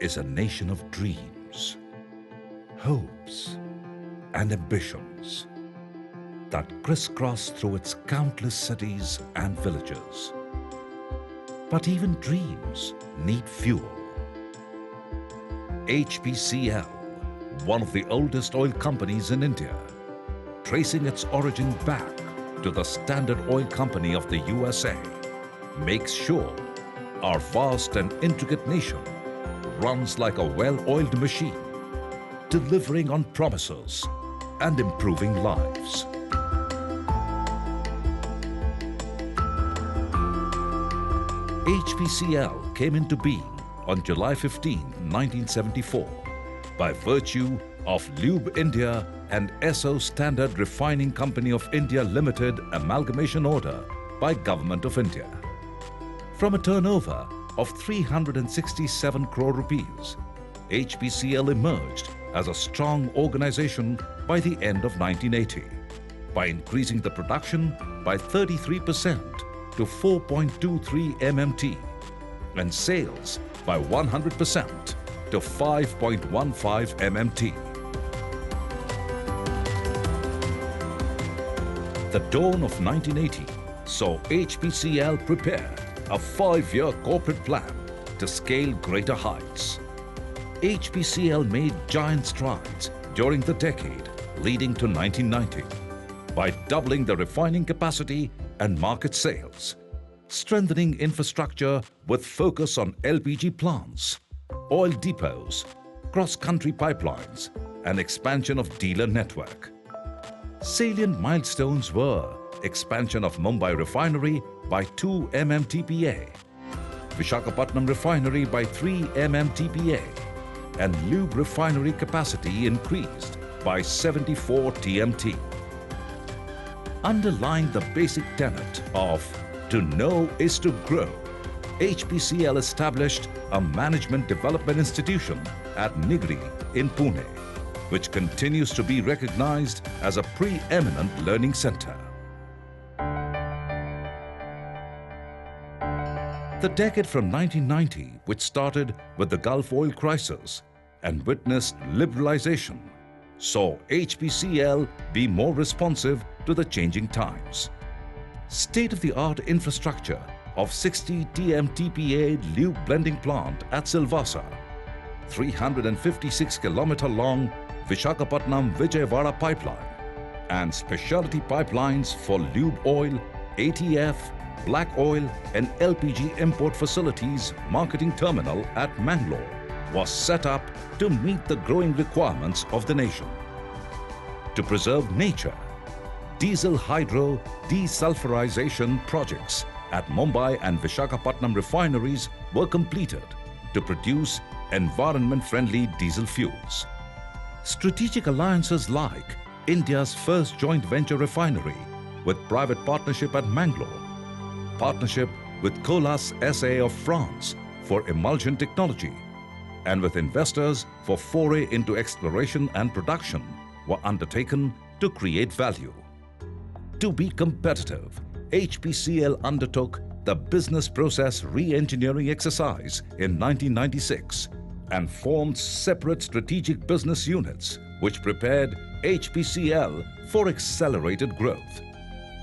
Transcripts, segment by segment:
is a nation of dreams, hopes, and ambitions that crisscross through its countless cities and villages. But even dreams need fuel. HPCL, one of the oldest oil companies in India, tracing its origin back to the Standard Oil Company of the USA, makes sure our vast and intricate nation runs like a well-oiled machine, delivering on promises and improving lives. HPCL came into being on July 15, 1974, by virtue of Lube India and Esso Standard Refining Company of India Limited amalgamation order by Government of India. From a turnover of 367 crore rupees, HPCL emerged as a strong organization by the end of 1980 by increasing the production by 33% to 4.23 MMT and sales by 100% to 5.15 MMT. The dawn of 1980 saw HPCL prepare a 5-year corporate plan to scale greater heights. HPCL made giant strides during the decade leading to 1990 by doubling the refining capacity and market sales, strengthening infrastructure with focus on LPG plants, oil depots, cross-country pipelines, and expansion of dealer network. Salient milestones were expansion of Mumbai refinery by 2 MMTPA, Visakhapatnam refinery by 3 MMTPA, and Lube refinery capacity increased by 74 TMT. Underlying the basic tenet of to know is to grow, HPCL established a management development institution at Nigri in Pune, which continues to be recognized as a preeminent learning center. The decade from 1990, which started with the Gulf oil crisis and witnessed liberalization, saw HPCL be more responsive to the changing times. State-of-the-art infrastructure of 60 TMTPA lube blending plant at Silvassa, 356-kilometer-long Visakhapatnam-Vijayawada pipeline, and specialty pipelines for lube oil, ATF, black oil and LPG import facilities marketing terminal at Mangalore was set up to meet the growing requirements of the nation. To preserve nature, diesel hydro desulfurization projects at Mumbai and Visakhapatnam refineries were completed to produce environment-friendly diesel fuels. Strategic alliances like India's first joint venture refinery with private partnership at Mangalore, partnership with Colas SA of France for emulsion technology, and with investors for foray into exploration and production were undertaken to create value. To be competitive, HPCL undertook the business process re-engineering exercise in 1996 and formed separate strategic business units which prepared HPCL for accelerated growth.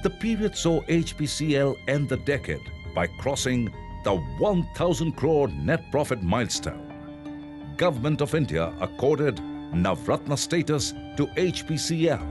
The period saw HPCL end the decade by crossing the 1,000 crore net profit milestone. Government of India accorded Navratna status to HPCL,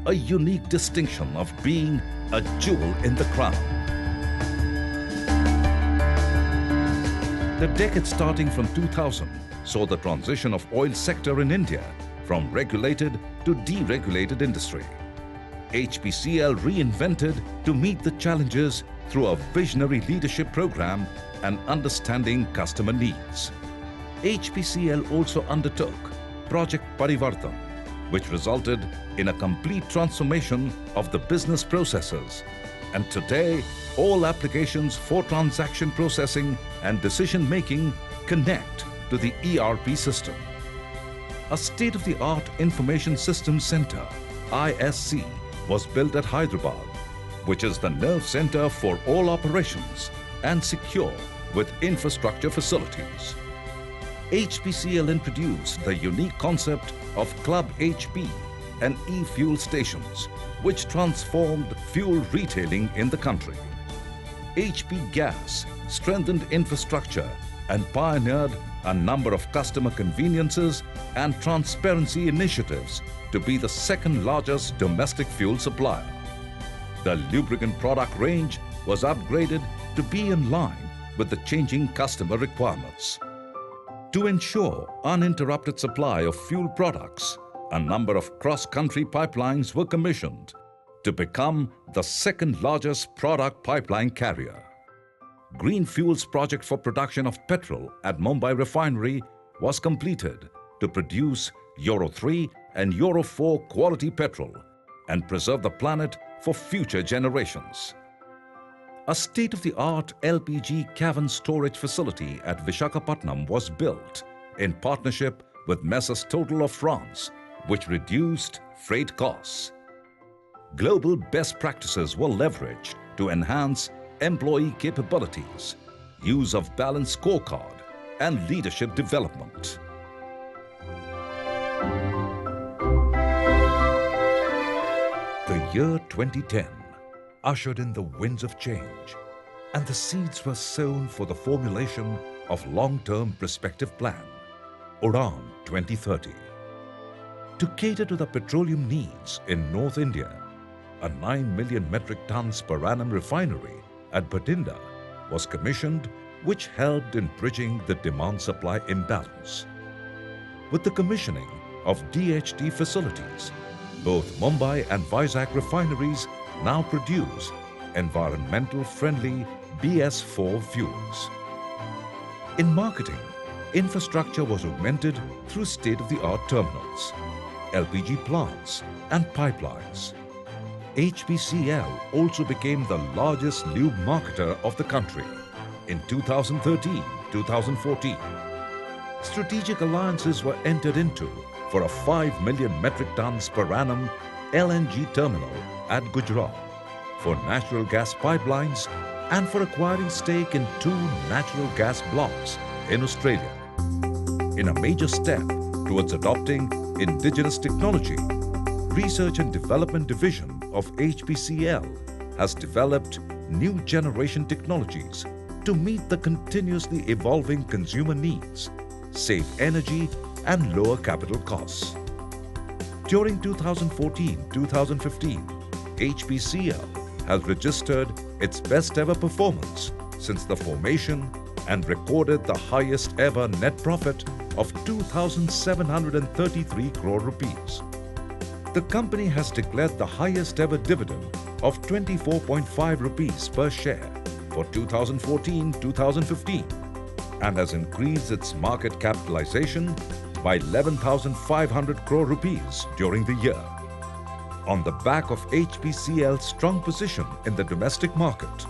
a unique distinction of being a jewel in the crown. The decade starting from 2000 saw the transition of oil sector in India from regulated to deregulated industry. HPCL reinvented to meet the challenges through a visionary leadership program and understanding customer needs. HPCL also undertook Project Parivartan, which resulted in a complete transformation of the business processes. And today, all applications for transaction processing and decision-making connect to the ERP system. A state-of-the-art Information Systems Center, ISC, was built at Hyderabad, which is the nerve center for all operations and secure with infrastructure facilities. HPCL introduced the unique concept of Club HP and e-fuel stations, which transformed fuel retailing in the country. HP Gas strengthened infrastructure and pioneered a number of customer conveniences and transparency initiatives to be the second largest domestic fuel supplier. The lubricant product range was upgraded to be in line with the changing customer requirements. To ensure uninterrupted supply of fuel products, a number of cross-country pipelines were commissioned to become the second largest product pipeline carrier. Green Fuels project for production of petrol at Mumbai refinery was completed to produce Euro 3 and Euro 4 quality petrol and preserve the planet for future generations. A state-of-the-art LPG cavern storage facility at Visakhapatnam was built in partnership with Messrs Total of France, which reduced freight costs. Global best practices were leveraged to enhance employee capabilities, use of balanced scorecard, and leadership development. The year 2010 ushered in the winds of change, and the seeds were sown for the formulation of long-term perspective plan, Udaan 2030. To cater to the petroleum needs in North India, a 9 million metric tons per annum refinery at Bathinda was commissioned, which helped in bridging the demand-supply imbalance. With the commissioning of DHT facilities, both Mumbai and Vizag refineries now produce environmental friendly BS4 fuels. In marketing, infrastructure was augmented through state-of-the-art terminals, LPG plants and pipelines. HPCL also became the largest lube marketer of the country in 2013-2014. Strategic alliances were entered into for a 5 million metric tons per annum LNG terminal at Gujarat, for natural gas pipelines, and for acquiring stake in 2 natural gas blocks in Australia. In a major step towards adopting indigenous technology, Research and Development Division of HPCL has developed new generation technologies to meet the continuously evolving consumer needs, save energy and lower capital costs. During 2014-2015, HPCL has registered its best ever performance since the formation and recorded the highest ever net profit of 2,733 crore rupees. The company has declared the highest ever dividend of 24.5 rupees per share for 2014-2015 and has increased its market capitalization by 11,500 crore rupees during the year. On the back of HPCL's strong position in the domestic market,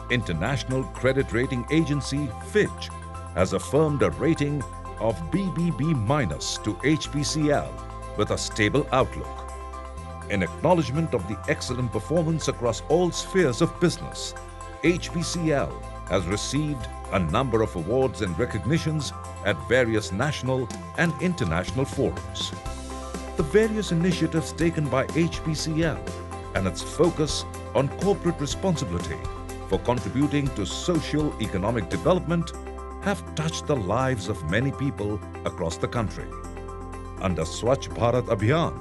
International Credit Rating Agency Fitch has affirmed a rating of BBB- to HPCL with a stable outlook. In acknowledgement of the excellent performance across all spheres of business, HPCL has received a number of awards and recognitions at various national and international forums. The various initiatives taken by HPCL and its focus on corporate responsibility for contributing to socio-economic development have touched the lives of many people across the country. Under Swachh Bharat Abhiyan,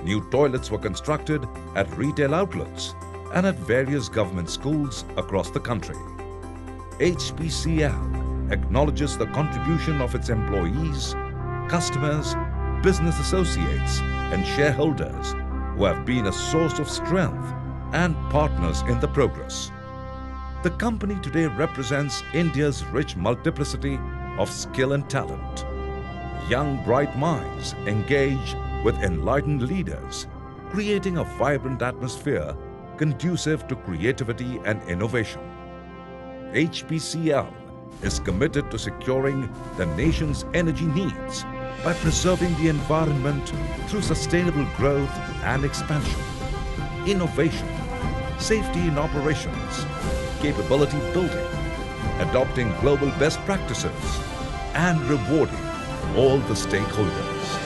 new toilets were constructed at retail outlets and at various government schools across the country. HPCL acknowledges the contribution of its employees, customers, business associates and shareholders who have been a source of strength and partners in the progress. The company today represents India's rich multiplicity of skill and talent. Young, bright minds engage with enlightened leaders, creating a vibrant atmosphere conducive to creativity and innovation. HPCL is committed to securing the nation's energy needs by preserving the environment through sustainable growth and expansion, innovation, safety in operations, capability building, adopting global best practices, and rewarding all the stakeholders.